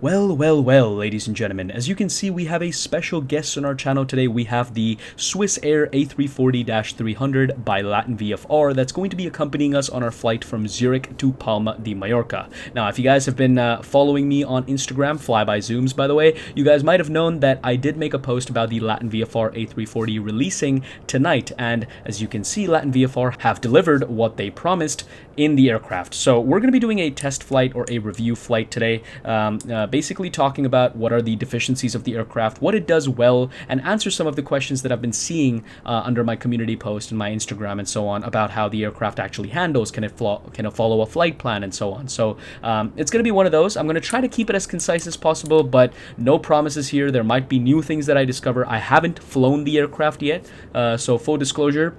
Well, ladies and gentlemen, as you can see, we have a special guest on our channel today. We have the Swissair A340-300 by LatinVFR that's going to be accompanying us on our flight from Zurich to Palma de Mallorca. Now, if you guys have been following me on Instagram, FlyBy Zooms, by the way, you guys might have known that I did make a post about the LatinVFR A340 releasing tonight, and as you can see, LatinVFR have delivered what they promised in the aircraft. So we're going to be doing a test flight or a review flight today, basically talking about what are the deficiencies of the aircraft, what it does well, and answer some of the questions that I've been seeing under my community post and my Instagram and so on about how the aircraft actually handles, can it follow a flight plan and so on. So it's going to be one of those. I'm going to try to keep it as concise as possible, but no promises here. There might be new things that I discover. I haven't flown the aircraft yet, so full disclosure.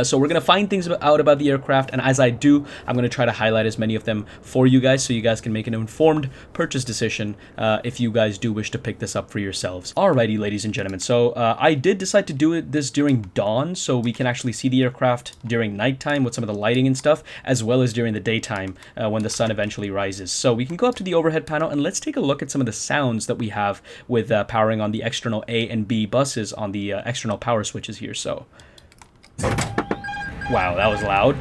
So we're going to find things out about the aircraft, and as I do, I'm going to try to highlight as many of them for you guys so you guys can make an informed purchase decision if you guys do wish to pick this up for yourselves. Alrighty, ladies and gentlemen, so I did decide to do this during dawn so we can actually see the aircraft during nighttime with some of the lighting and stuff, as well as during the daytime when the sun eventually rises. So we can go up to the overhead panel and let's take a look at some of the sounds that we have with powering on the external A and B buses on the external power switches here. So wow, that was loud.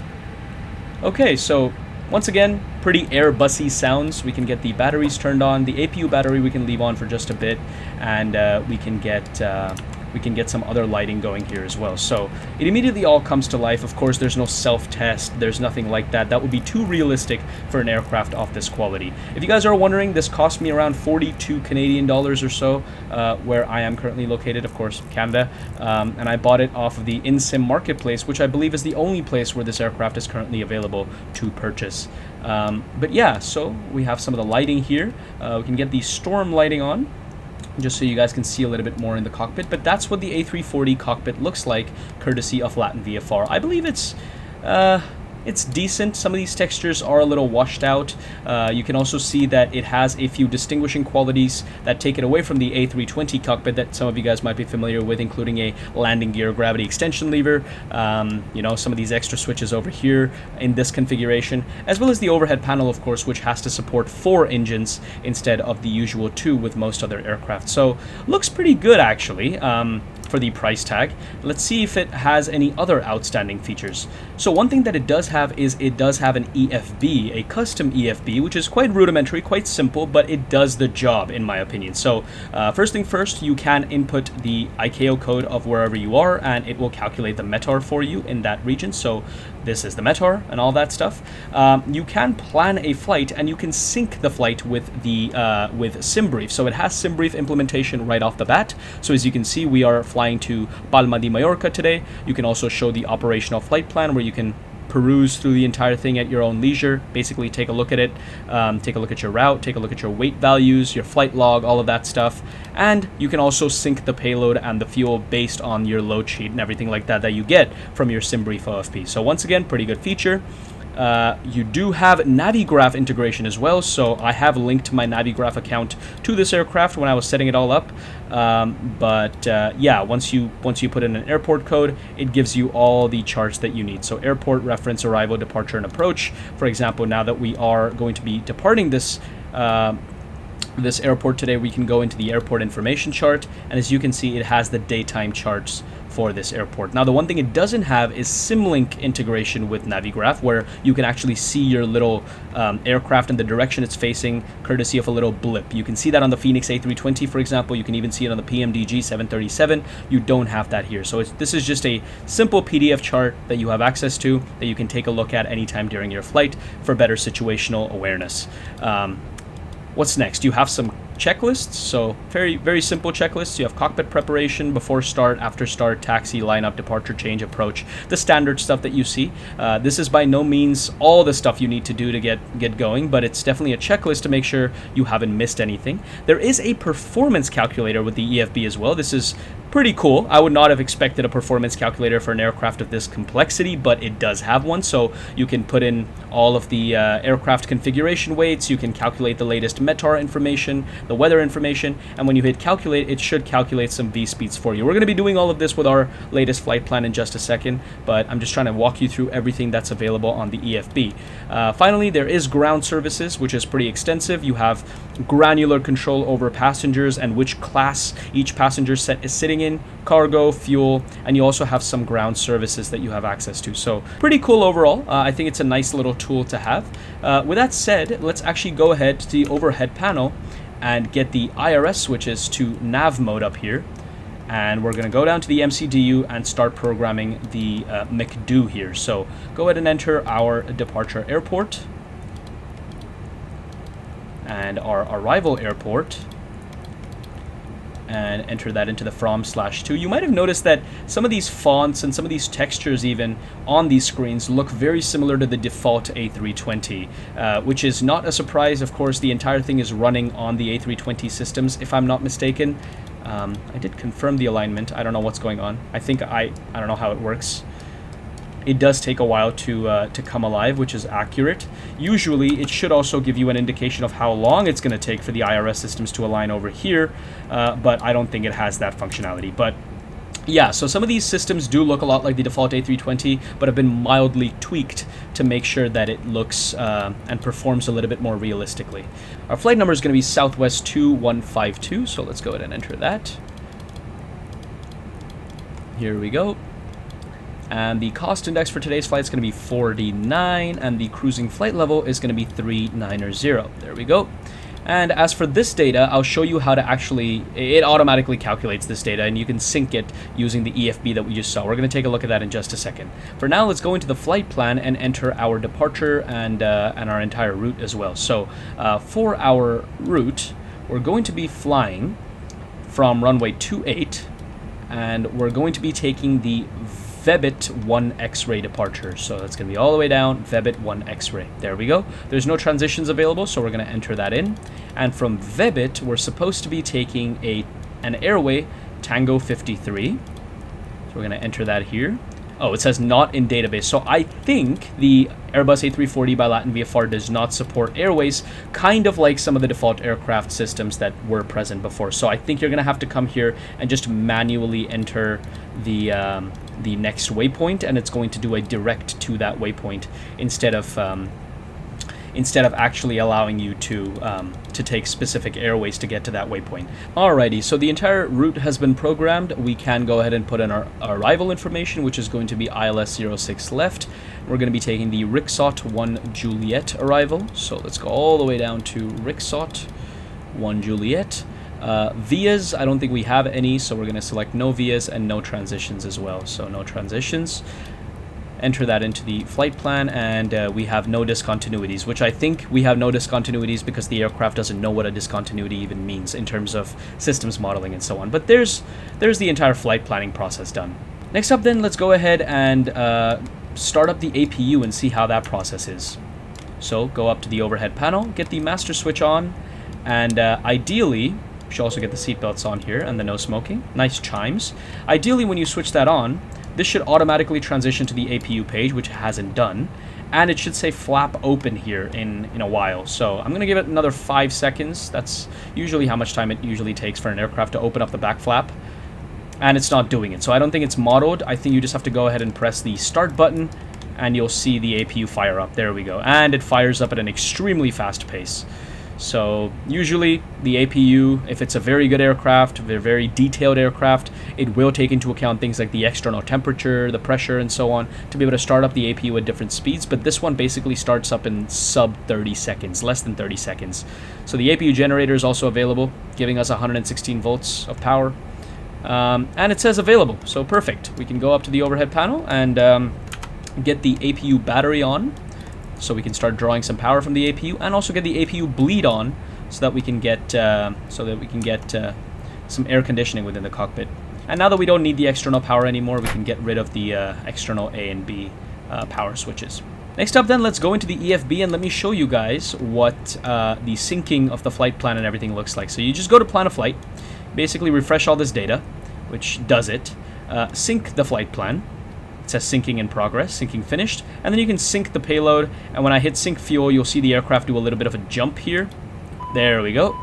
Okay, so once again, pretty Airbusy sounds. We can get the batteries turned on. The APU battery we can leave on for just a bit, and we can get some other lighting going here as well. So it immediately all comes to life. Of course, there's no self-test. There's nothing like that. That would be too realistic for an aircraft of this quality. If you guys are wondering, this cost me around 42 Canadian dollars or so, where I am currently located, of course, Canada. And I bought it off of the InSim marketplace, which I believe is the only place where this aircraft is currently available to purchase. But yeah, so we have some of the lighting here. We can get the storm lighting on, just so you guys can see a little bit more in the cockpit. But that's what the A340 cockpit looks like, courtesy of LatinVFR. I believe it's decent. Some of these textures are a little washed out. You can also see that it has a few distinguishing qualities that take it away from the A320 cockpit that some of you guys might be familiar with, including a landing gear gravity extension lever, you know, some of these extra switches over here in this configuration, as well as the overhead panel, of course, which has to support 4 engines instead of the usual 2 with most other aircraft. So looks pretty good, actually. For the price tag. Let's see if it has any other outstanding features. So one thing that it does have is it does have an EFB, a custom EFB, which is quite rudimentary, quite simple, but it does the job in my opinion. So first thing first, you can input the ICAO code of wherever you are and it will calculate the METAR for you in that region. So this is the METAR and all that stuff. You can plan a flight and you can sync the flight with the with SimBrief. So it has SimBrief implementation right off the bat. So as you can see, we are flying to Palma de Mallorca today. You can also show the operational flight plan where you can peruse through the entire thing at your own leisure. Basically take a look at it, take a look at your route, take a look at your weight values, your flight log, all of that stuff. And you can also sync the payload and the fuel based on your load sheet and everything like that that you get from your SimBrief OFP. So once again, pretty good feature. You do have Navigraph integration as well, so I have linked my Navigraph account to this aircraft when I was setting it all up. Yeah, once you put in an airport code, it gives you all the charts that you need. So airport, reference, arrival, departure, and approach. For example, now that we are going to be departing this airport today, we can go into the airport information chart, and as you can see, it has the daytime charts for this airport. Now, the one thing it doesn't have is SimLink integration with Navigraph, where you can actually see your little aircraft and the direction it's facing, courtesy of a little blip. You can see that on the Phoenix A320, for example. You can even see it on the PMDG 737. You don't have that here. So this is just a simple PDF chart that you have access to that you can take a look at anytime during your flight for better situational awareness. What's next? You have some checklists, so very simple checklists. You have cockpit preparation, before start, after start, taxi, lineup, departure, change, approach, the standard stuff that you see. This is by no means all the stuff you need to do to get going, but it's definitely a checklist to make sure you haven't missed anything. There is a performance calculator with the EFB as well. This is pretty cool. I would not have expected a performance calculator for an aircraft of this complexity, but it does have one. So you can put in all of the aircraft configuration weights, you can calculate the latest METAR information, the weather information, and when you hit calculate, it should calculate some V-speeds for you. We're going to be doing all of this with our latest flight plan in just a second, but I'm just trying to walk you through everything that's available on the EFB. Finally, there is ground services, which is pretty extensive. You have granular control over passengers and which class each passenger set is sitting in, cargo, fuel, and you also have some ground services that you have access to. So pretty cool overall. I think it's a nice little tool to have. With that said, let's actually go ahead to the overhead panel and get the IRS switches to nav mode up here. And we're going to go down to the MCDU and start programming the MCDU here. So go ahead and enter our departure airport and our arrival airport, and enter that into the from/to. You might have noticed that some of these fonts and some of these textures even on these screens look very similar to the default A320, which is not a surprise. Of course, the entire thing is running on the A320 systems, if I'm not mistaken. I did confirm the alignment. I don't know what's going on. I don't know how it works. It does take a while to come alive, which is accurate. Usually, it should also give you an indication of how long it's going to take for the IRS systems to align over here, but I don't think it has that functionality. But yeah, so some of these systems do look a lot like the default A320, but have been mildly tweaked to make sure that it looks and performs a little bit more realistically. Our flight number is going to be Southwest 2152, so let's go ahead and enter that. Here we go. And the cost index for today's flight is going to be 49, and the cruising flight level is going to be 390. There we go. And as for this data, I'll show you how to it automatically calculates this data, and you can sync it using the EFB that we just saw. We're going to take a look at that in just a second. For now, let's go into the flight plan and enter our departure and our entire route as well. So for our route, we're going to be flying from runway 28, and we're going to be taking the VEBIT 1 X-ray departure. So that's going to be all the way down, VEBIT 1 X-ray. There we go. There's no transitions available, so we're going to enter that in. And from VEBIT, we're supposed to be taking an airway Tango 53. So we're going to enter that here. Oh, it says not in database. So I think the Airbus A340 by LatinVFR does not support airways, kind of like some of the default aircraft systems that were present before. So I think you're going to have to come here and just manually enter the next waypoint, and it's going to do a direct to that waypoint instead of actually allowing you to take specific airways to get to that waypoint. Alrighty, so the entire route has been programmed. We can go ahead and put in our arrival information, which is going to be ILS06 left. We're going to be taking the Rixot 1 Juliet arrival. So let's go all the way down to Rixot 1 Juliet. Vias, I don't think we have any, so we're going to select no vias and no transitions as well. So no transitions. Enter that into the flight plan, and we have no discontinuities, which I think we have no discontinuities because the aircraft doesn't know what a discontinuity even means in terms of systems modeling and so on. But there's the entire flight planning process done. Next up then, let's go ahead and start up the APU and see how that process is. So go up to the overhead panel, get the master switch on, and ideally, you should also get the seatbelts on here and the no smoking. Nice chimes. Ideally, when you switch that on, this should automatically transition to the APU page, which it hasn't done, and it should say flap open here in a while. So I'm going to give it another 5 seconds. That's usually how much time it usually takes for an aircraft to open up the back flap, and it's not doing it. So I don't think it's modeled. I think you just have to go ahead and press the start button, and you'll see the APU fire up. There we go. And it fires up at an extremely fast pace. So usually the APU, if it's a very good aircraft, a very detailed aircraft, it will take into account things like the external temperature, the pressure, and so on to be able to start up the APU at different speeds. But this one basically starts up in sub 30 seconds, less than 30 seconds. So the APU generator is also available, giving us 116 volts of power. And it says available, so perfect. We can go up to the overhead panel and get the APU battery on, so we can start drawing some power from the APU, and also get the APU bleed on, so that we can get some air conditioning within the cockpit. And now that we don't need the external power anymore, we can get rid of the external A and B power switches. Next up then, let's go into the EFB and let me show you guys what the syncing of the flight plan and everything looks like. So you just go to plan a flight, basically refresh all this data. which does it. Sync the flight plan. It says syncing in progress, syncing finished, and then you can sync the payload, and when I hit sync fuel, you'll see the aircraft do a little bit of a jump here. There we go.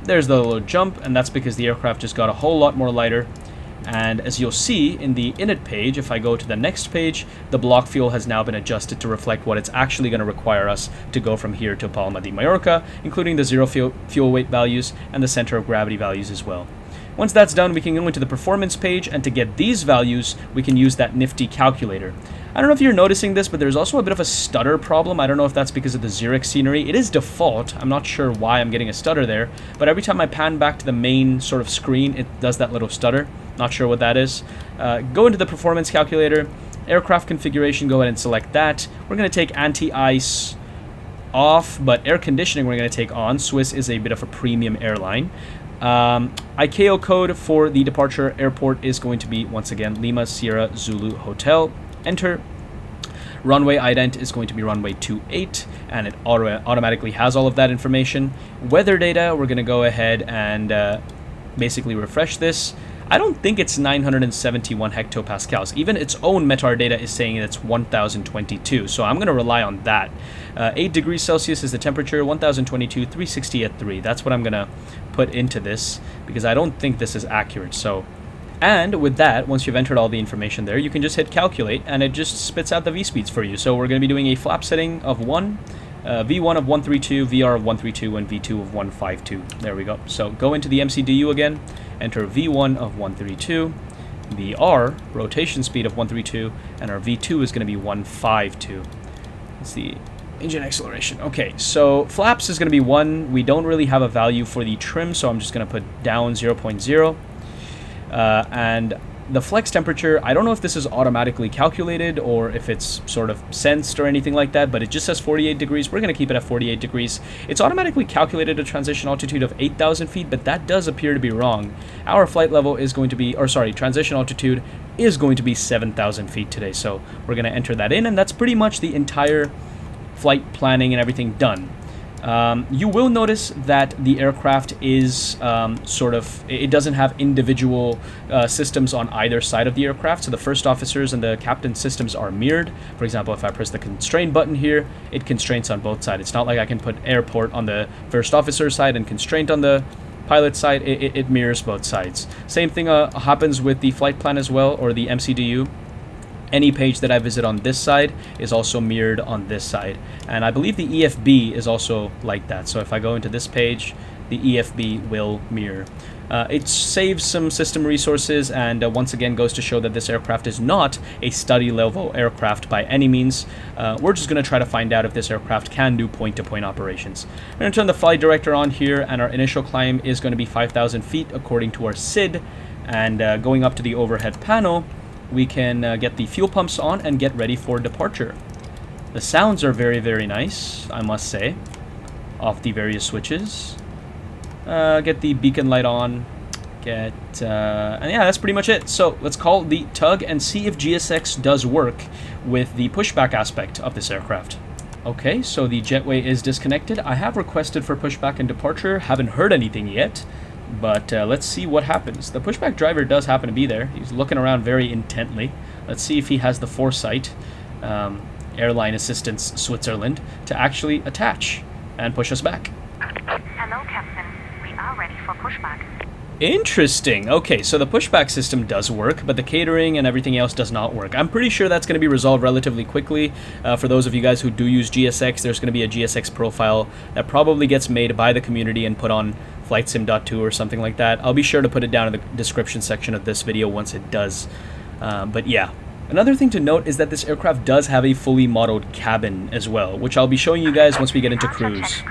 There's the little jump, and that's because the aircraft just got a whole lot more lighter. And as you'll see in the init page, if I go to the next page, the block fuel has now been adjusted to reflect what it's actually going to require us to go from here to Palma de Mallorca, including the zero fuel weight values and the center of gravity values as well. Once that's done, we can go into the performance page, and to get these values, we can use that nifty calculator. I don't know if you're noticing this, but there's also a bit of a stutter problem. I don't know if that's because of the Zurich scenery. It is default. I'm not sure why I'm getting a stutter there, but every time I pan back to the main sort of screen, it does that little stutter. Not sure what that is. Go into the performance calculator, aircraft configuration, go ahead and select that. We're going to take anti-ice off, but air conditioning we're going to take on. Swiss is a bit of a premium airline. ICAO code for the departure airport is going to be, once again, Lima Sierra Zulu Hotel. Enter. Runway ident is going to be runway 28, and it automatically has all of that information. Weather data, we're going to go ahead and basically refresh this. I don't think it's 971 hectopascals. Even its own METAR data is saying it's 1022, so I'm going to rely on that. 8 degrees Celsius is the temperature, 1022, 360 at 3. That's what I'm going to put into this, because I don't think this is accurate. So, and with that, once you've entered all the information there, you can just hit calculate, and it just spits out the V-speeds for you. So we're going to be doing a flap setting of 1, V1 of 132, VR of 132, and V2 of 152. There we go. So go into the MCDU again, enter V1 of 132, the R, rotation speed of 132, and our V2 is going to be 152. Let's see, engine acceleration. Okay, so flaps is going to be 1. We don't really have a value for the trim, so I'm just going to put down 0.0. And the flex temperature, I don't know if this is automatically calculated or if it's sort of sensed or anything like that, but it just says 48 degrees. We're going to keep it at 48 degrees. It's automatically calculated a transition altitude of 8,000 feet, but that does appear to be wrong. Our flight level is going to be, or sorry, transition altitude is going to be 7,000 feet today. So we're going to enter that in, and that's pretty much the entire flight planning and everything done. You will notice that the aircraft is it doesn't have individual systems on either side of the aircraft. So the first officers and the captain systems are mirrored. For example, if I press the constraint button here, it constraints on both sides. It's not like I can put airport on the first officer side and constraint on the pilot side. It mirrors both sides. Same thing happens with the flight plan as well, or the MCDU. Any page that I visit on this side is also mirrored on this side. And I believe the EFB is also like that. So if I go into this page, the EFB will mirror. It saves some system resources, and once again goes to show that this aircraft is not a study level aircraft by any means. We're just going to try to find out if this aircraft can do point-to-point operations. We're going to turn the flight director on here, and our initial climb is going to be 5,000 feet according to our SID. And going up to the overhead panel, we can get the fuel pumps on and get ready for departure. The sounds are very, very nice, I must say, off the various switches. Get the beacon light on, and yeah, that's pretty much it. So let's call the tug and see if GSX does work with the pushback aspect of this aircraft. Okay, so the jetway is disconnected. I have requested for pushback and departure, haven't heard anything yet. But let's see what happens. The pushback driver does happen to be there. He's looking around very intently. Let's see if he has the foresight, Airline Assistance Switzerland, to actually attach and push us back. Hello, Captain. We are ready for pushback. Interesting. Okay, so the pushback system does work, but the catering and everything else does not work. I'm pretty sure that's going to be resolved relatively quickly. For those of you guys who do use GSX, there's going to be a GSX profile that probably gets made by the community and put on FlightSim.2 or something like that. I'll be sure to put it down in the description section of this video once it does. But yeah. Another thing to note is that this aircraft does have a fully modeled cabin as well, which I'll be showing you guys once we get into cruise.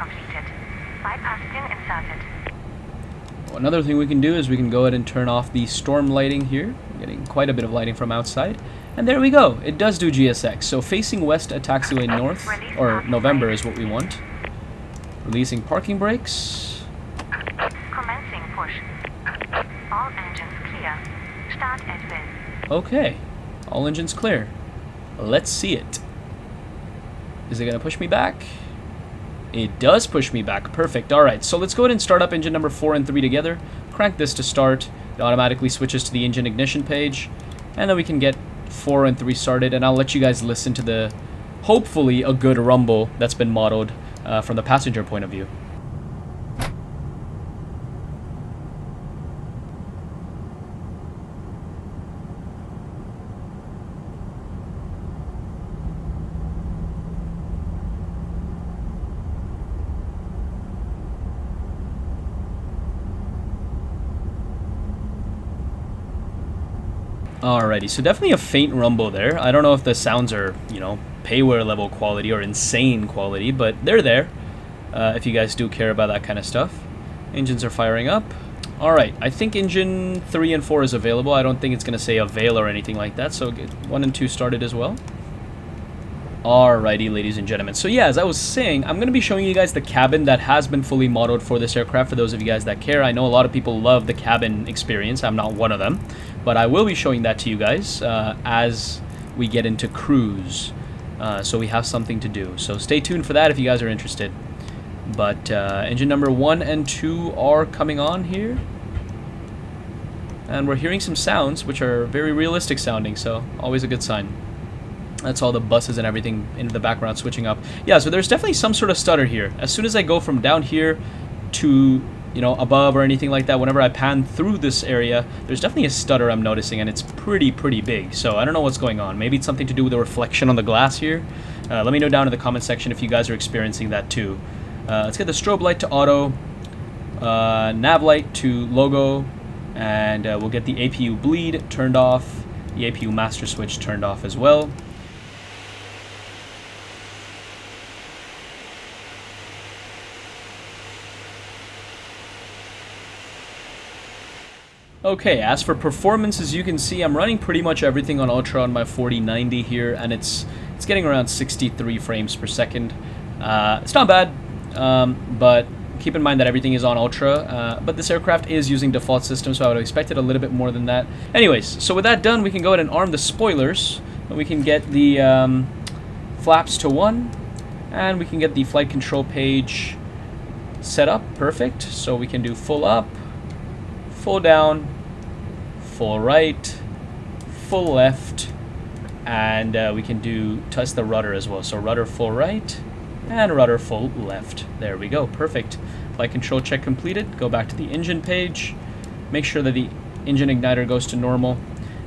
Another thing we can do is we can go ahead and turn off the storm lighting here. We're getting quite a bit of lighting from outside. And there we go. It does do GSX. So facing west at taxiway north, or November is what we want. Releasing parking brakes. Commencing push. All engines clear. Start at will. Okay. All engines clear. Let's see it. Is it going to push me back? It does push me back. Perfect. All right, so let's go ahead and start up engine number 4 and 3 together. Crank this to start. It automatically switches to the engine ignition page, and then we can get 4 and 3 started, and I'll let you guys listen to the, hopefully, a good rumble that's been modeled from the passenger point of view. Alrighty, so definitely a faint rumble there. I don't know if the sounds are, you know, payware level quality or insane quality, but they're there if you guys do care about that kind of stuff. Engines are firing up. Alright, I think engine 3 and 4 is available. I don't think it's going to say avail or anything like that, so get 1 and 2 started as well. Alrighty, ladies and gentlemen. So yeah, as I was saying, I'm going to be showing you guys the cabin that has been fully modeled for this aircraft for those of you guys that care. I know a lot of people love the cabin experience. I'm not one of them. But I will be showing that to you guys as we get into cruise. So we have something to do. So stay tuned for that if you guys are interested. But engine number 1 and 2 are coming on here. And we're hearing some sounds which are very realistic sounding, so always a good sign. That's all the buses and everything in the background switching up. Yeah, so there's definitely some sort of stutter here. As soon as I go from down here to, you know, above or anything like that, whenever I pan through this area, there's definitely a stutter I'm noticing, and it's pretty big. So I don't know what's going on. Maybe it's something to do with the reflection on the glass here. Let me know down in the comment section if you guys are experiencing that too. Let's get the strobe light to auto, nav light to logo, and we'll get the APU bleed turned off, the APU master switch turned off as well. Okay, as for performance, as you can see, I'm running pretty much everything on Ultra on my 4090 here, and it's getting around 63 frames per second. It's not bad, but keep in mind that everything is on Ultra, but this aircraft is using default system, so I would have expected a little bit more than that. Anyways, so with that done, we can go ahead and arm the spoilers, and we can get the flaps to 1, and we can get the flight control page set up. Perfect. So we can do full up, full down, full right, full left, and we can do test the rudder as well. So rudder full right and rudder full left. There we go. Perfect. Flight control check completed. Go back to the engine page. Make sure that the engine igniter goes to normal.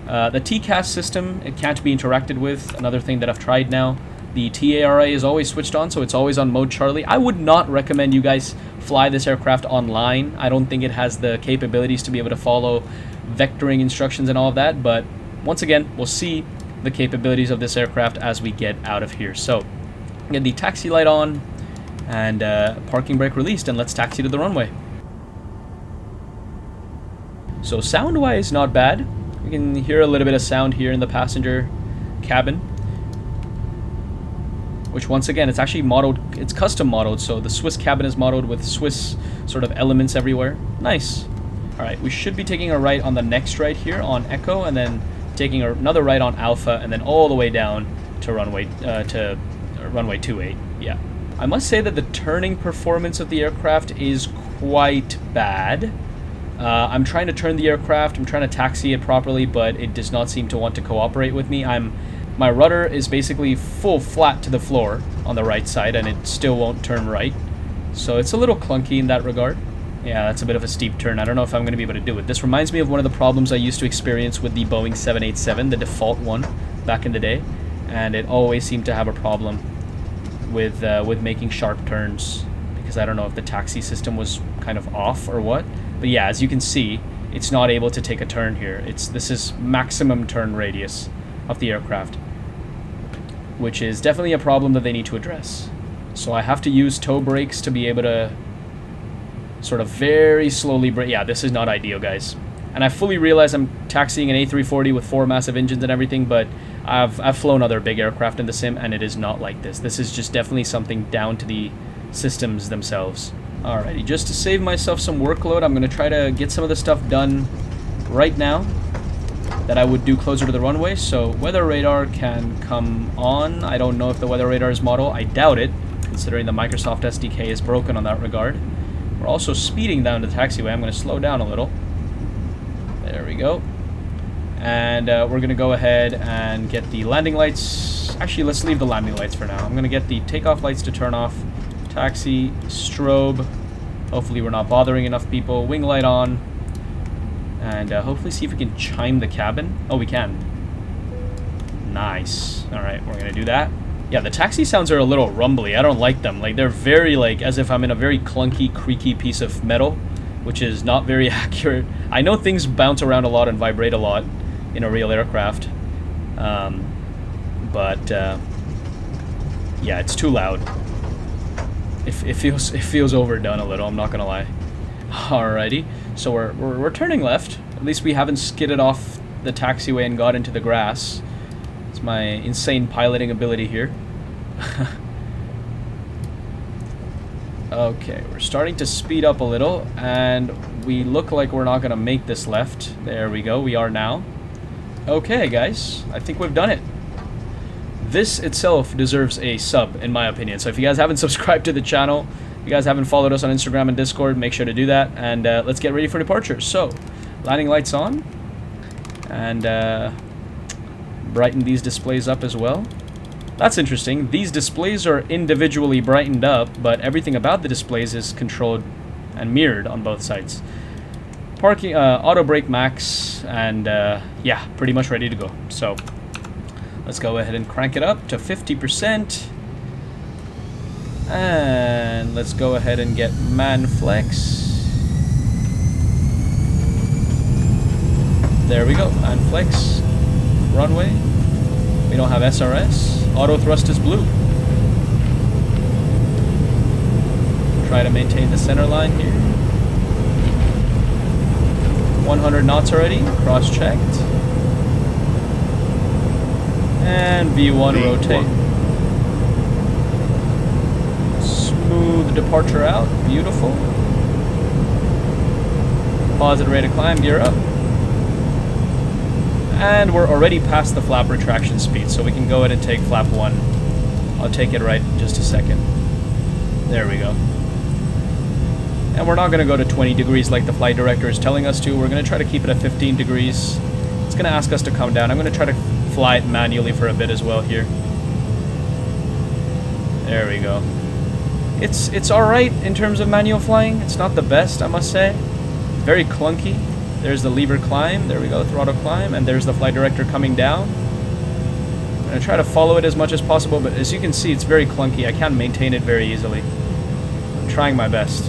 The TCAS system, it can't be interacted with. Another thing that I've tried now. The TARA is always switched on, so it's always on mode Charlie. I would not recommend you guys fly this aircraft online. I don't think it has the capabilities to be able to follow vectoring instructions and all of that, but once again, we'll see the capabilities of this aircraft as we get out of here. So, get the taxi light on, and parking brake released, and let's taxi to the runway. So sound-wise, not bad. You can hear a little bit of sound here in the passenger cabin, which once again, it's actually modeled, it's custom modeled, so the Swiss cabin is modeled with Swiss sort of elements everywhere. Nice. Alright, we should be taking a right on the next right here on Echo, and then taking another right on Alpha, and then all the way down to runway 28. Yeah. I must say that the turning performance of the aircraft is quite bad. I'm trying to turn the aircraft, I'm trying to taxi it properly, but it does not seem to want to cooperate with me. My rudder is basically full flat to the floor on the right side, and it still won't turn right. So it's a little clunky in that regard. Yeah, that's a bit of a steep turn. I don't know if I'm going to be able to do it. This reminds me of one of the problems I used to experience with the Boeing 787, the default one, back in the day. And it always seemed to have a problem with making sharp turns, because I don't know if the taxi system was kind of off or what. But yeah, as you can see, it's not able to take a turn here. This is maximum turn radius of the aircraft, which is definitely a problem that they need to address. So I have to use toe brakes to be able to sort of very slowly brake. Yeah, this is not ideal, guys. And I fully realize I'm taxiing an A340 with 4 massive engines and everything, but I've flown other big aircraft in the sim, and it is not like this. This is just definitely something down to the systems themselves. Alrighty, just to save myself some workload, I'm going to try to get some of the stuff done right now that I would do closer to the runway. So weather radar can come on. I don't know if the weather radar is model. I doubt it, considering the Microsoft SDK is broken on that regard. We're also speeding down to the taxiway. I'm going to slow down a little. There we go. And we're going to go ahead and get the landing lights. Actually, let's leave the landing lights for now. I'm going to get the takeoff lights to turn off. Taxi, strobe. Hopefully we're not bothering enough people. Wing light on. And hopefully see if we can chime the cabin. Oh, we can. Nice. Alright, we're going to do that. Yeah, the taxi sounds are a little rumbly. I don't like them. Like, they're very, like, as if I'm in a very clunky, creaky piece of metal, which is not very accurate. I know things bounce around a lot and vibrate a lot in a real aircraft, but yeah, it's too loud. It feels overdone a little. I'm not gonna lie. Alrighty, so we're turning left. At least we haven't skidded off the taxiway and got into the grass. It's my insane piloting ability here. Okay, we're starting to speed up a little, and we look like we're not gonna make this left. There we go. We are now. Okay, guys, I think we've done it. This itself deserves a sub, in my opinion. So if you guys haven't subscribed to the channel, if you guys haven't followed us on Instagram and Discord, make sure to do that. And let's get ready for departure. So, landing lights on. And brighten these displays up as well. That's interesting. These displays are individually brightened up, but everything about the displays is controlled and mirrored on both sides. Parking, auto brake max, and yeah, pretty much ready to go. So let's go ahead and crank it up to 50%. And let's go ahead and get man flex. There we go, man flex. Runway. We don't have SRS. Auto thrust is blue. Try to maintain the center line here. 100 knots already, cross-checked. And V1 rotate. Smooth departure out, beautiful. Positive rate of climb, gear up. And we're already past the flap retraction speed, so we can go ahead and take flap 1. I'll take it right in just a second. There we go. And we're not going to go to 20 degrees like the flight director is telling us to. We're going to try to keep it at 15 degrees. It's going to ask us to come down. I'm going to try to fly it manually for a bit as well here. There we go. It's alright in terms of manual flying. It's not the best, I must say. Very clunky. There's the lever climb. There we go, throttle climb. And there's the flight director coming down. I'm going to try to follow it as much as possible, but as you can see, it's very clunky. I can't maintain it very easily. I'm trying my best.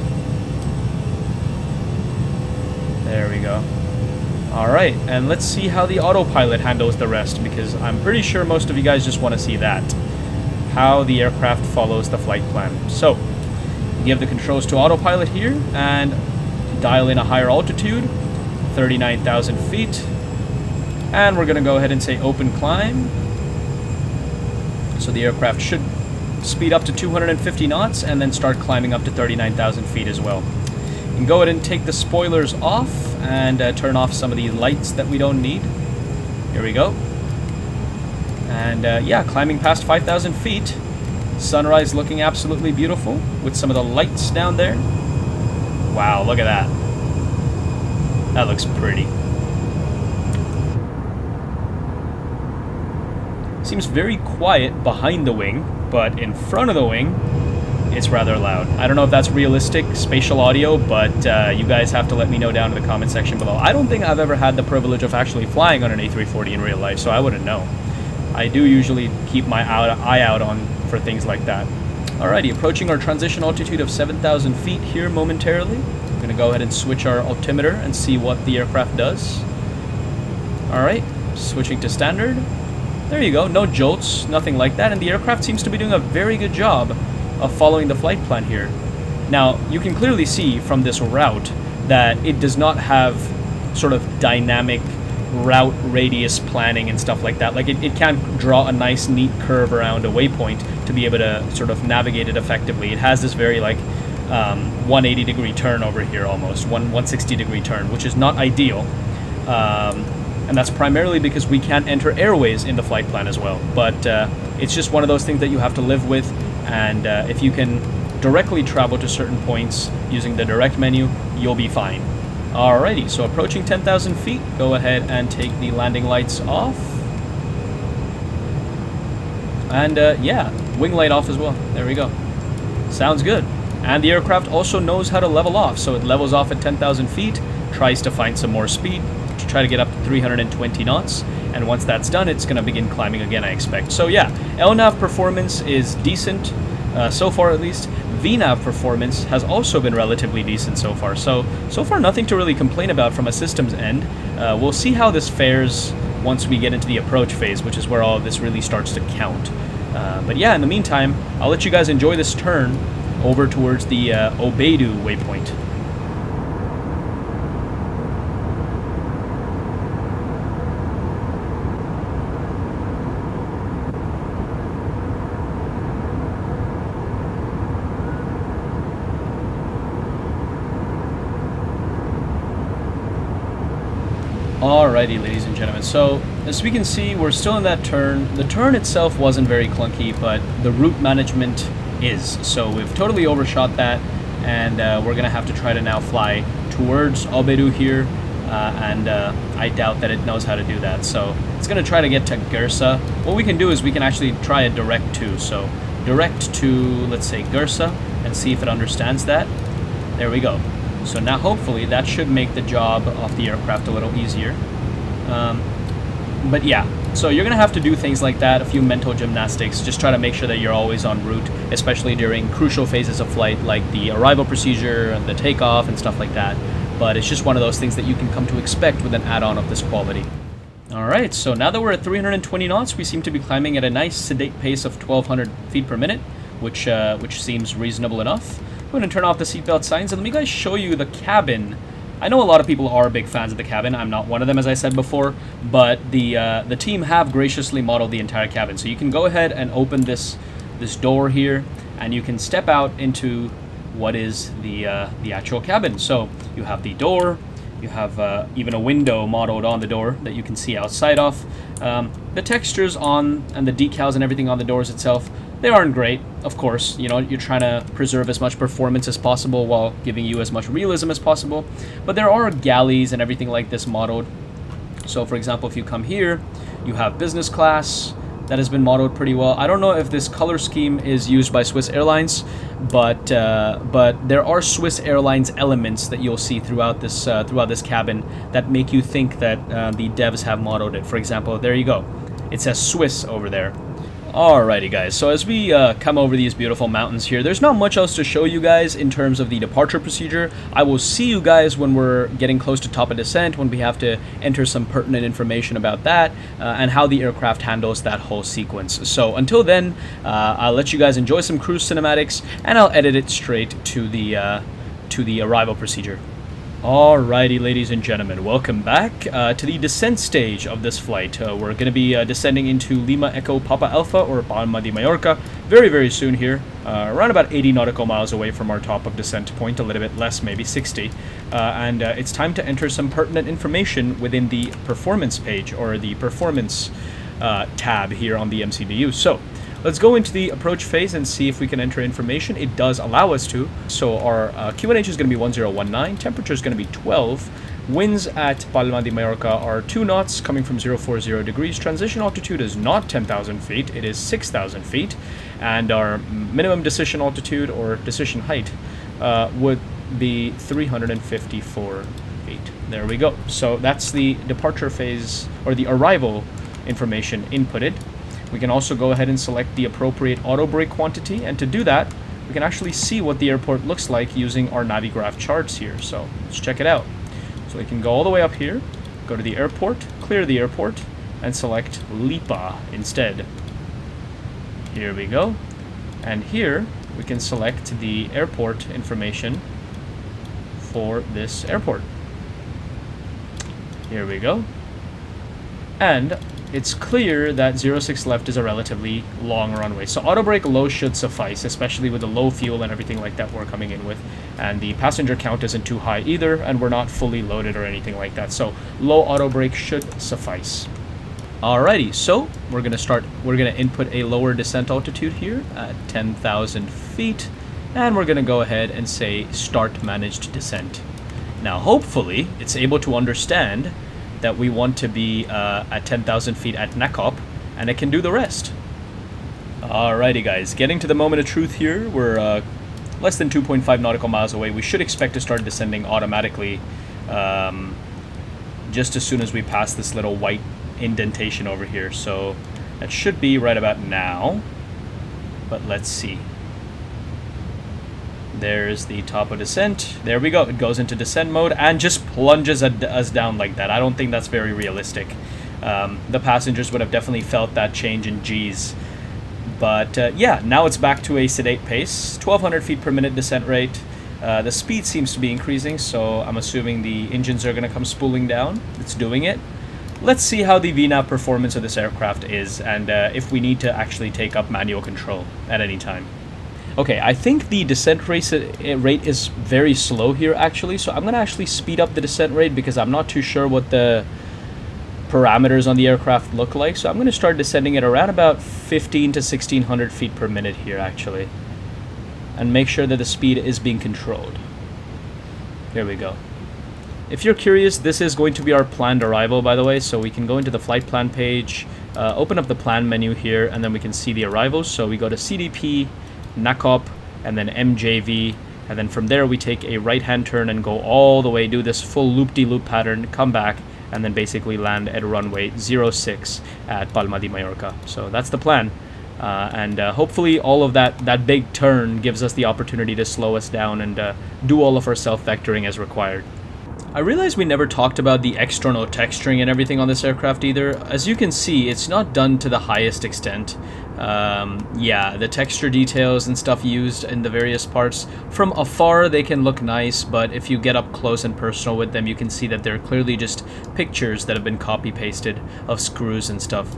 There we go. Alright, and let's see how the autopilot handles the rest, because I'm pretty sure most of you guys just want to see that. How the aircraft follows the flight plan. So, give the controls to autopilot here, and dial in a higher altitude, 39,000 feet. And we're going to go ahead and say open climb. So the aircraft should speed up to 250 knots, and then start climbing up to 39,000 feet as well. You can go ahead and take the spoilers off and turn off some of the lights that we don't need. Here we go. And yeah, climbing past 5,000 feet. Sunrise looking absolutely beautiful with some of the lights down there. Wow, look at that. That looks pretty. Seems very quiet behind the wing, but in front of the wing, it's rather loud. I don't know if that's realistic spatial audio, but you guys have to let me know down in the comment section below. I don't think I've ever had the privilege of actually flying on an A340 in real life, so I wouldn't know. I do usually keep my eye out on for things like that. Alrighty, approaching our transition altitude of 7,000 feet here momentarily. I'm going to go ahead and switch our altimeter and see what the aircraft does. Alright, switching to standard. There you go, no jolts, nothing like that, and the aircraft seems to be doing a very good job of following the flight plan here. Now, you can clearly see from this route that it does not have sort of dynamic route radius planning and stuff like that. Like, it can't draw a nice, neat curve around a waypoint to be able to sort of navigate it effectively. It has this very, like, 180-degree turn over here almost, 160-degree turn, which is not ideal. And that's primarily because we can't enter airways in the flight plan as well. But it's just one of those things that you have to live with. And if you can directly travel to certain points using the direct menu, you'll be fine. Alrighty, so approaching 10,000 feet, go ahead and take the landing lights off. And yeah, wing light off as well. There we go. Sounds good. And the aircraft also knows how to level off, so it levels off at 10,000 feet, tries to find some more speed, to try to get up to 320 knots, and once that's done, it's going to begin climbing again, I expect. So yeah, LNAV performance is decent, so far at least. VNAV performance has also been relatively decent so far, so far nothing to really complain about from a systems end. We'll see how this fares once we get into the approach phase, which is where all of this really starts to count. But yeah, in the meantime, I'll let you guys enjoy this turn over towards the Obedu waypoint. Alrighty, ladies and gentlemen, so as we can see, we're still in that turn. The turn itself wasn't very clunky, but the route management is. So we've totally overshot that, and we're going to have to try to now fly towards Obedu here, and I doubt that it knows how to do that. So it's going to try to get to Gersa. What we can do is we can actually try a direct to. So direct to, let's say, Gersa, and see if it understands that. There we go. So now hopefully that should make the job of the aircraft a little easier. But yeah, so you're going to have to do things like that, a few mental gymnastics, just try to make sure that you're always en route, especially during crucial phases of flight like the arrival procedure and the takeoff and stuff like that. But it's just one of those things that you can come to expect with an add-on of this quality. Alright, so now that we're at 320 knots, we seem to be climbing at a nice sedate pace of 1,200 feet per minute, which seems reasonable enough. I'm going to turn off the seatbelt signs and let me guys show you the cabin. I know a lot of people are big fans of the cabin. I'm not one of them, as I said before, but the team have graciously modeled the entire cabin. So you can go ahead and open this door here, and you can step out into what is the actual cabin. So you have the door, you have even a window modeled on the door that you can see outside of. The textures on and the decals and everything on the doors itself, they aren't great, of course. You know, you're trying to preserve as much performance as possible while giving you as much realism as possible. But there are galleys and everything like this modeled. So, for example, if you come here, you have business class. That has been modeled pretty well. I don't know if this color scheme is used by Swiss Airlines, but there are Swiss Airlines elements that you'll see throughout this cabin that make you think that the devs have modeled it. For example, there you go. It says Swiss over there. Alrighty guys, so as we come over these beautiful mountains here, there's not much else to show you guys in terms of the departure procedure. I will see you guys when we're getting close to top of descent, when we have to enter some pertinent information about that, and how the aircraft handles that whole sequence. So until then, I'll let you guys enjoy some cruise cinematics, and I'll edit it straight to the arrival procedure. Alrighty, ladies and gentlemen, welcome back to the descent stage of this flight. We're going to be descending into Lima Echo Papa Alpha, or Palma de Mallorca, very, very soon here, around about 80 nautical miles away from our top of descent point, a little bit less, maybe 60. And it's time to enter some pertinent information within the performance page, or the performance tab here on the MCDU. So, let's go into the approach phase and see if we can enter information. It does allow us to. So our QNH is going to be 1019, temperature is going to be 12, winds at Palma de Mallorca are 2 knots coming from 040 degrees, transition altitude is not 10,000 feet, it is 6,000 feet, and our minimum decision altitude, or decision height, would be 354 feet. There we go. So that's the departure phase, or the arrival information inputted. We can also go ahead and select the appropriate auto brake quantity, and to do that, we can actually see what the airport looks like using our Navigraph charts here. So let's check it out. So we can go all the way up here, go to the airport, clear the airport, and select LEPA instead. Here we go. And here we can select the airport information for this airport. Here we go. And it's clear that 06 left is a relatively long runway. So auto brake low should suffice, especially with the low fuel and everything like that we're coming in with. And the passenger count isn't too high either, and we're not fully loaded or anything like that. So low auto brake should suffice. Alrighty, so we're gonna input a lower descent altitude here at 10,000 feet, and we're gonna go ahead and say start managed descent. Now, hopefully, it's able to understand that we want to be at 10,000 feet at Takeoff, and it can do the rest. Alrighty, guys, getting to the moment of truth here. We're less than 2.5 nautical miles away. We should expect to start descending automatically just as soon as we pass this little white indentation over here. So that should be right about now. But let's see. There's the top of descent. There we go. It goes into descent mode and just plunges us down like that. I don't think that's very realistic. The passengers would have definitely felt that change in G's. But yeah, now it's back to a sedate pace. 1,200 feet per minute descent rate. The speed seems to be increasing, so I'm assuming the engines are going to come spooling down. It's doing it. Let's see how the VNAV performance of this aircraft is, and if we need to actually take up manual control at any time. Okay, I think the descent rate is very slow here, actually, so I'm going to actually speed up the descent rate because I'm not too sure what the parameters on the aircraft look like. So I'm going to start descending at around about 15 to 1,600 feet per minute here, actually, and make sure that the speed is being controlled. Here we go. If you're curious, this is going to be our planned arrival, by the way, so we can go into the flight plan page, open up the plan menu here, and then we can see the arrivals. So we go to CDP, NACOP, and then MJV, and then from there we take a right-hand turn and go all the way, do this full loop-de-loop pattern, come back, and then basically land at runway 06 at Palma de Mallorca. So that's the plan. And hopefully all of that big turn gives us the opportunity to slow us down and do all of our self-vectoring as required. I realize we never talked about the external texturing and everything on this aircraft either. As you can see, it's not done to the highest extent. Yeah, the texture details and stuff used in the various parts, from afar they can look nice, but if you get up close and personal with them, you can see that they're clearly just pictures that have been copy-pasted of screws and stuff.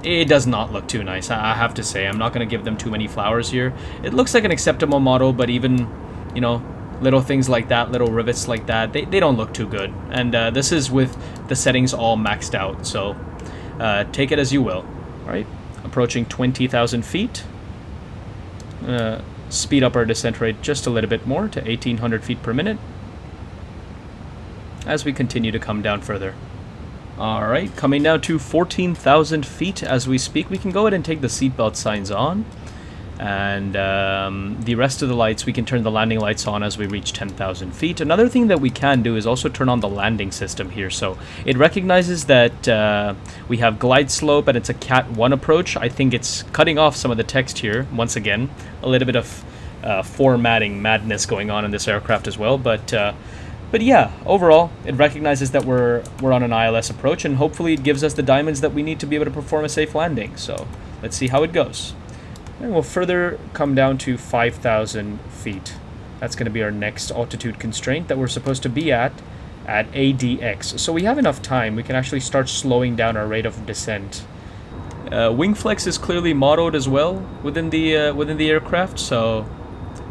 It does not look too nice, I have to say. I'm not going to give them too many flowers here. It looks like an acceptable model, but even, you know, little things like that, little rivets like that, they don't look too good. And this is with the settings all maxed out, so take it as you will. All right, approaching 20,000 feet. Speed up our descent rate just a little bit more to 1,800 feet per minute as we continue to come down further. All right, coming down to 14,000 feet as we speak. We can go ahead and take the seatbelt signs on. And the rest of the lights, we can turn the landing lights on as we reach 10,000 feet. Another thing that we can do is also turn on the landing system here. So it recognizes that we have glide slope and it's a Cat 1 approach. I think it's cutting off some of the text here. Once again, a little bit of formatting madness going on in this aircraft as well. But yeah, overall, it recognizes that we're on an ILS approach, and hopefully it gives us the diamonds that we need to be able to perform a safe landing. So let's see how it goes. And we'll further come down to 5,000 feet. That's going to be our next altitude constraint that we're supposed to be at ADX. So we have enough time. We can actually start slowing down our rate of descent. Wing flex is clearly modeled as well within the aircraft, so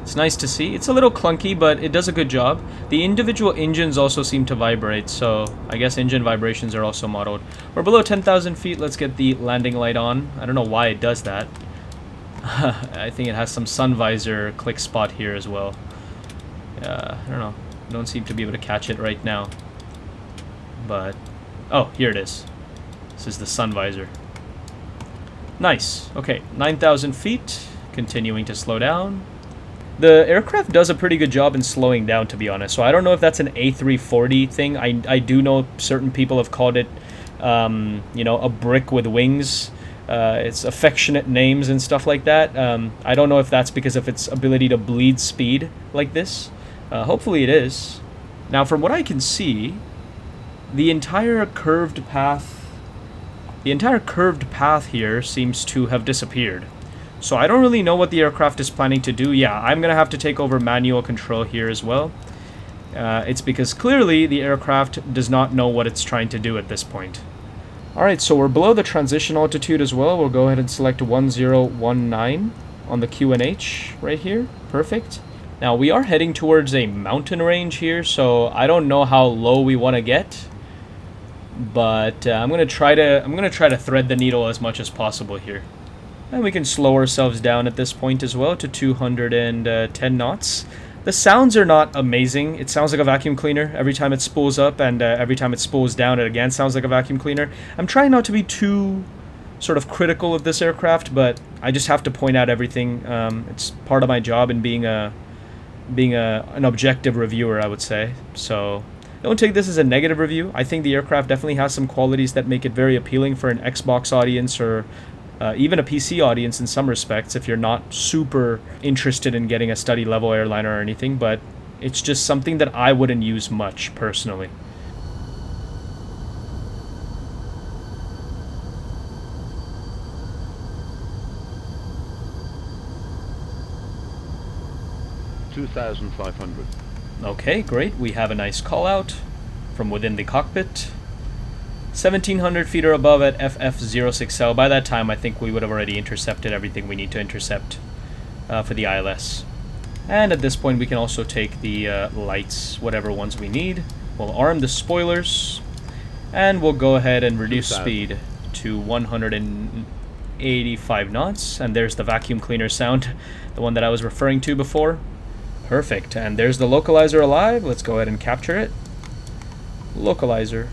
it's nice to see. It's a little clunky, but it does a good job. The individual engines also seem to vibrate, so I guess engine vibrations are also modeled. We're below 10,000 feet. Let's get the landing light on. I don't know why it does that. I think it has some sun visor click spot here as well. I don't know. Don't seem to be able to catch it right now. But, oh, here it is. This is the sun visor. Nice. Okay, 9,000 feet. Continuing to slow down. The aircraft does a pretty good job in slowing down, to be honest. So I don't know if that's an A340 thing. I do know certain people have called it, you know, a brick with wings. It's affectionate names and stuff like that. I don't know if that's because of its ability to bleed speed like this. Hopefully it is. Now, from what I can see, the entire curved path here seems to have disappeared. So I don't really know what the aircraft is planning to do. Yeah, I'm going to have to take over manual control here as well. It's because clearly the aircraft does not know what it's trying to do at this point. Alright, so we're below the transition altitude as well. We'll go ahead and select 1019 on the QNH right here. Perfect. Now we are heading towards a mountain range here, so I don't know how low we want to get, but I'm gonna try to thread the needle as much as possible here. And we can slow ourselves down at this point as well to 210 knots. The sounds are not amazing. It sounds like a vacuum cleaner every time it spools up, and every time it spools down, it again sounds like a vacuum cleaner. I'm trying not to be too sort of critical of this aircraft, but I just have to point out everything. It's part of my job in being an objective reviewer, I would say. So don't take this as a negative review. I think the aircraft definitely has some qualities that make it very appealing for an Xbox audience, or even a PC audience in some respects, if you're not super interested in getting a study level airliner or anything, but it's just something that I wouldn't use much personally. $2,500. Okay, great. We have a nice call out from within the cockpit. 1,700 feet or above at FF06L. By that time, I think we would have already intercepted everything we need to intercept for the ILS. And at this point, we can also take the lights, whatever ones we need. We'll arm the spoilers, and we'll go ahead and reduce speed to 185 knots. And there's the vacuum cleaner sound, the one that I was referring to before. Perfect. And there's the localizer alive. Let's go ahead and capture it. Localizer.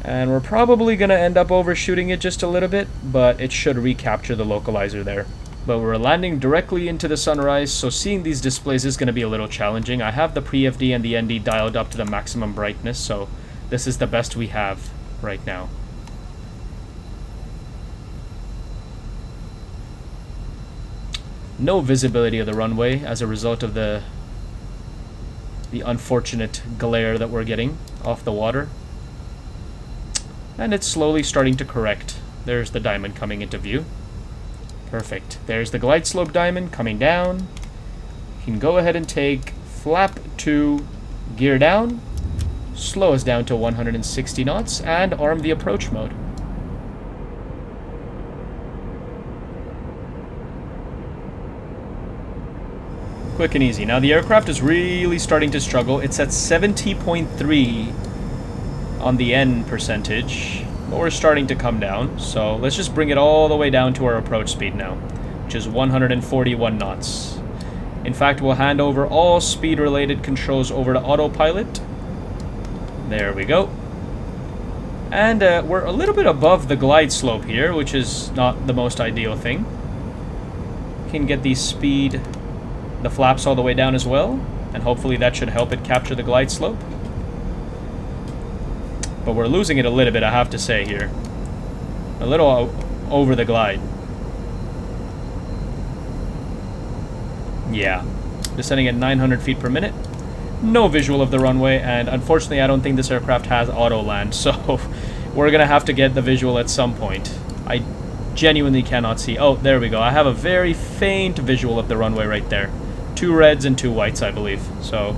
And we're probably going to end up overshooting it just a little bit, but it should recapture the localizer there. But we're landing directly into the sunrise, so seeing these displays is going to be a little challenging. I have the pre-FD and the ND dialed up to the maximum brightness, so this is the best we have right now. No visibility of the runway as a result of the unfortunate glare that we're getting off the water. And it's slowly starting to correct. There's the diamond coming into view. Perfect. There's the glide slope diamond coming down. You can go ahead and take flap 2, gear down, slow us down to 160 knots, and arm the approach mode. Quick and easy. Now the aircraft is really starting to struggle. It's at 70.3 on the N percentage, but we're starting to come down. So let's just bring it all the way down to our approach speed now, which is 141 knots. In fact, we'll hand over all speed-related controls over to autopilot. There we go. And we're a little bit above the glide slope here, which is not the most ideal thing. Can get the speed, the flaps all the way down as well, and hopefully that should help it capture the glide slope. But we're losing it a little bit, I have to say here. A little over the glide. Yeah. Descending at 900 feet per minute. No visual of the runway, and unfortunately I don't think this aircraft has auto land, so we're gonna have to get the visual at some point. I genuinely cannot see. Oh, there we go. I have a very faint visual of the runway right there. 2 reds and 2 whites, I believe. So,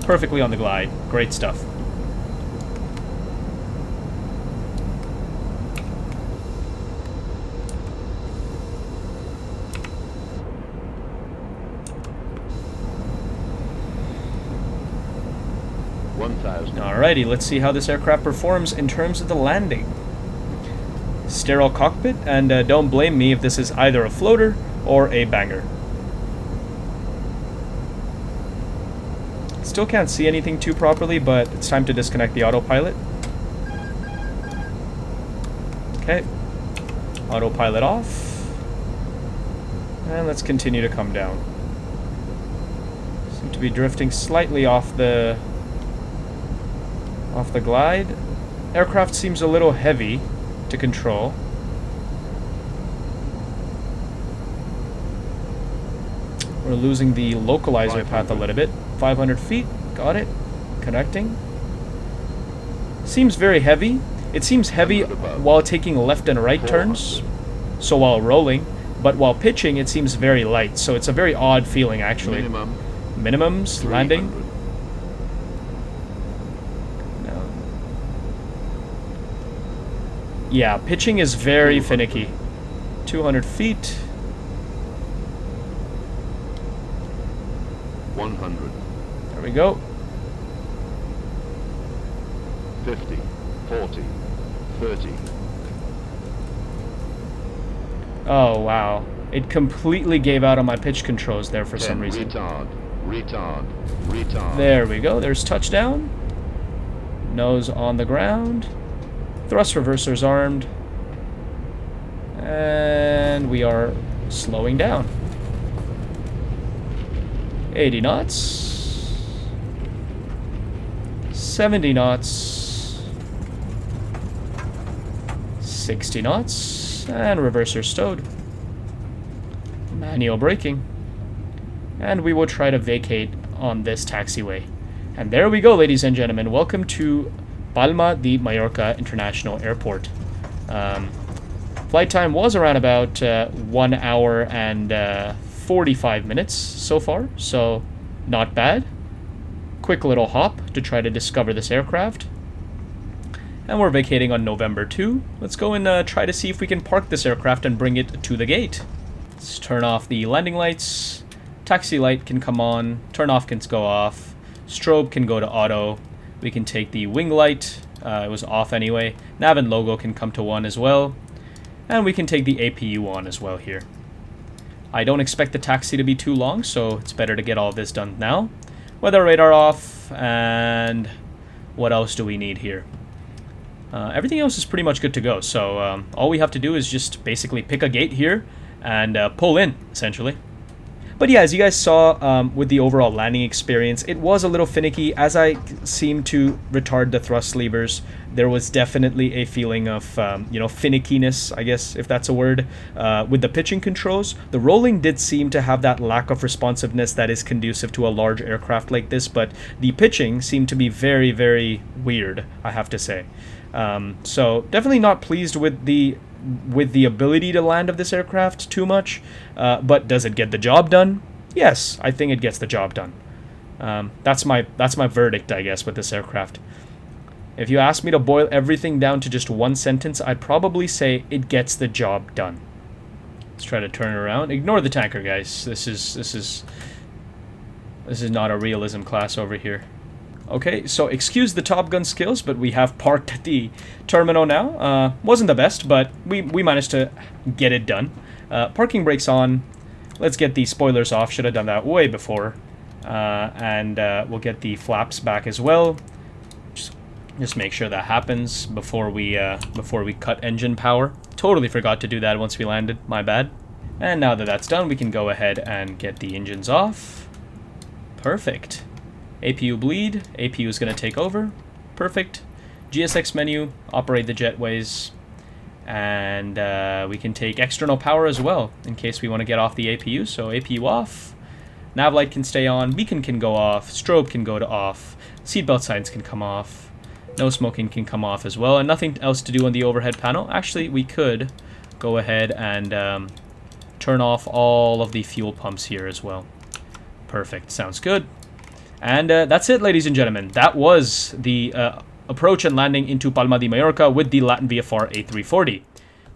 perfectly on the glide. Great stuff. Alrighty, let's see how this aircraft performs in terms of the landing. Sterile cockpit, and don't blame me if this is either a floater or a banger. Still can't see anything too properly, but it's time to disconnect the autopilot. Okay, autopilot off, and let's continue to come down. Seem to be drifting slightly off the glide. Aircraft seems a little heavy to control. We're losing the localizer path a little bit. 500 feet, got it. Connecting. Seems very heavy. It seems heavy while taking left and right turns, so while rolling, but while pitching it seems very light, so it's a very odd feeling actually. Minimums, landing. Yeah, pitching is very finicky. 200 feet. 100. There we go. 50, 40, 30. Oh, wow. It completely gave out on my pitch controls there for some reason. Retard. retard, retard. There we go. There's touchdown. Nose on the ground. Thrust reversers armed. And we are slowing down. 80 knots. 70 knots. 60 knots. And reverser stowed. Manual braking. And we will try to vacate on this taxiway. And there we go, ladies and gentlemen. Welcome to Palma de Mallorca International Airport. Flight time was around about 1 hour and 45 minutes so far, so not bad. Quick little hop to try to discover this aircraft. And we're vacating on November 2. Let's go and try to see if we can park this aircraft and bring it to the gate. Let's turn off the landing lights. Taxi light can come on. Turn off can go off. Strobe can go to auto. We can take the wing light. It was off anyway. Nav and logo can come to 1 as well. And we can take the APU on as well here. I don't expect the taxi to be too long, so it's better to get all this done now. Weather radar off, and what else do we need here? Everything else is pretty much good to go, so all we have to do is just basically pick a gate here and pull in, essentially. But yeah, as you guys saw with the overall landing experience, it was a little finicky. As I seemed to retard the thrust levers, there was definitely a feeling of, finickiness, I guess, if that's a word, with the pitching controls. The rolling did seem to have that lack of responsiveness that is conducive to a large aircraft like this, but the pitching seemed to be very, very weird, I have to say. So definitely not pleased with the ability to land of this aircraft too much, but does it get the job done? Yes, I think it gets the job done. That's my verdict, I guess, with this aircraft. If you ask me to boil everything down to just one sentence, I'd probably say it gets the job done. Let's try to turn it around. Ignore the tanker, guys. This is not a realism class over here. Okay, so excuse the Top Gun skills, but we have parked at the terminal now. Wasn't the best, but we managed to get it done. Parking brakes on. Let's get the spoilers off. Should have done that way before. And we'll get the flaps back as well. Just make sure that happens before we cut engine power. Totally forgot to do that once we landed. My bad. And now that that's done, we can go ahead and get the engines off. Perfect. APU bleed. APU is going to take over. Perfect. GSX menu. Operate the jetways. And we can take external power as well in case we want to get off the APU. So APU off. Nav light can stay on. Beacon can go off. Strobe can go to off. Seatbelt signs can come off. No smoking can come off as well. And nothing else to do on the overhead panel. Actually, we could go ahead and turn off all of the fuel pumps here as well. Perfect. Sounds good. And that's it, ladies and gentlemen. That was the approach and landing into Palma de Mallorca with the LatinVFR A340.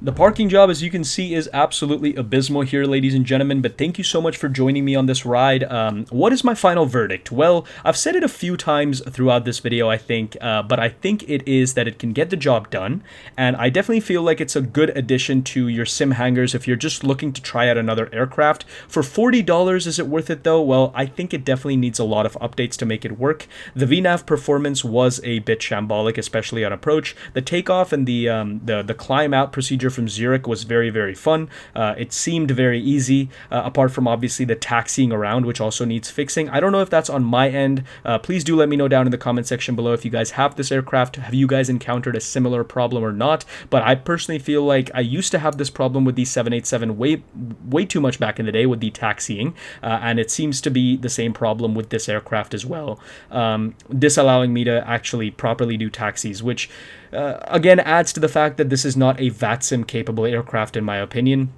The parking job, as you can see, is absolutely abysmal here, ladies and gentlemen, but thank you so much for joining me on this ride. What is my final verdict? Well, I've said it a few times throughout this video, I think, but I think it is that it can get the job done, and I definitely feel like it's a good addition to your sim hangars if you're just looking to try out another aircraft. For $40, is it worth it though? Well, I think it definitely needs a lot of updates to make it work. The VNAV performance was a bit shambolic, especially on approach. The takeoff and the climb out procedure from Zurich was very, very fun. It seemed very easy, apart from obviously the taxiing around, which also needs fixing. I don't know if that's on my end. Please do let me know down in the comment section below if you guys have this aircraft. Have you guys encountered a similar problem or not? But I personally feel like I used to have this problem with the 787 way too much back in the day with the taxiing, and it seems to be the same problem with this aircraft as well, disallowing me to actually properly do taxis, which again adds to the fact that this is not a VATSIM capable aircraft in my opinion.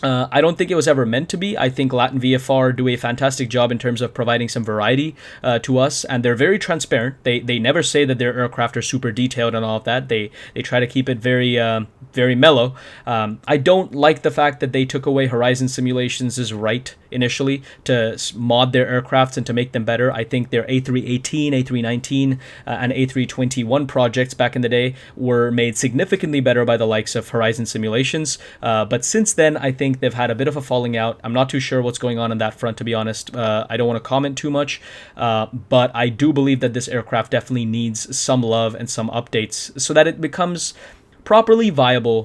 I don't think it was ever meant to be. I think LatinVFR do a fantastic job in terms of providing some variety to us, and they're very transparent. They never say that their aircraft are super detailed and all of that. They try to keep it very very mellow. I don't like the fact that they took away Horizon Simulations' right initially to mod their aircrafts and to make them better. I think their A318, A319, and A321 projects back in the day were made significantly better by the likes of Horizon Simulations. But since then, I think they've had a bit of a falling out. I'm not too sure what's going on that front, to be honest. I don't want to comment too much, but I do believe that this aircraft definitely needs some love and some updates so that it becomes properly viable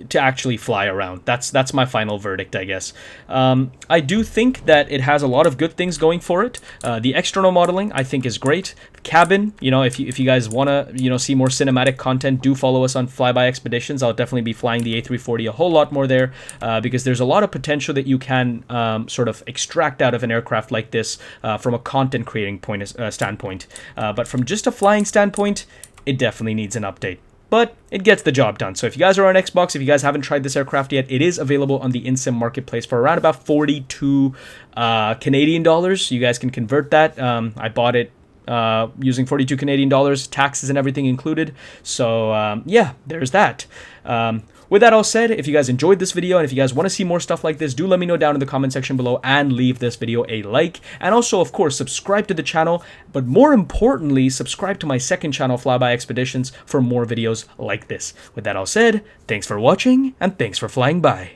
to actually fly around. That's my final verdict, I guess. I do think that it has a lot of good things going for it. The external modeling, I think, is great. Cabin, if you guys want to see more cinematic content, do follow us on FlyBy Expeditions. I'll definitely be flying the A340 a whole lot more there because there's a lot of potential that you can sort of extract out of an aircraft like this from a content creating standpoint. But from just a flying standpoint, it definitely needs an update. But it gets the job done. So if you guys are on Xbox, if you guys haven't tried this aircraft yet, it is available on the InSim marketplace for around about 42 Canadian dollars. You guys can convert that. I bought it using 42 Canadian dollars, taxes and everything included. So yeah, there's that. With that all said, if you guys enjoyed this video and if you guys want to see more stuff like this, do let me know down in the comment section below and leave this video a like. And also, of course, subscribe to the channel, but more importantly, subscribe to my second channel, FlyBy Expeditions, for more videos like this. With that all said, thanks for watching and thanks for flying by.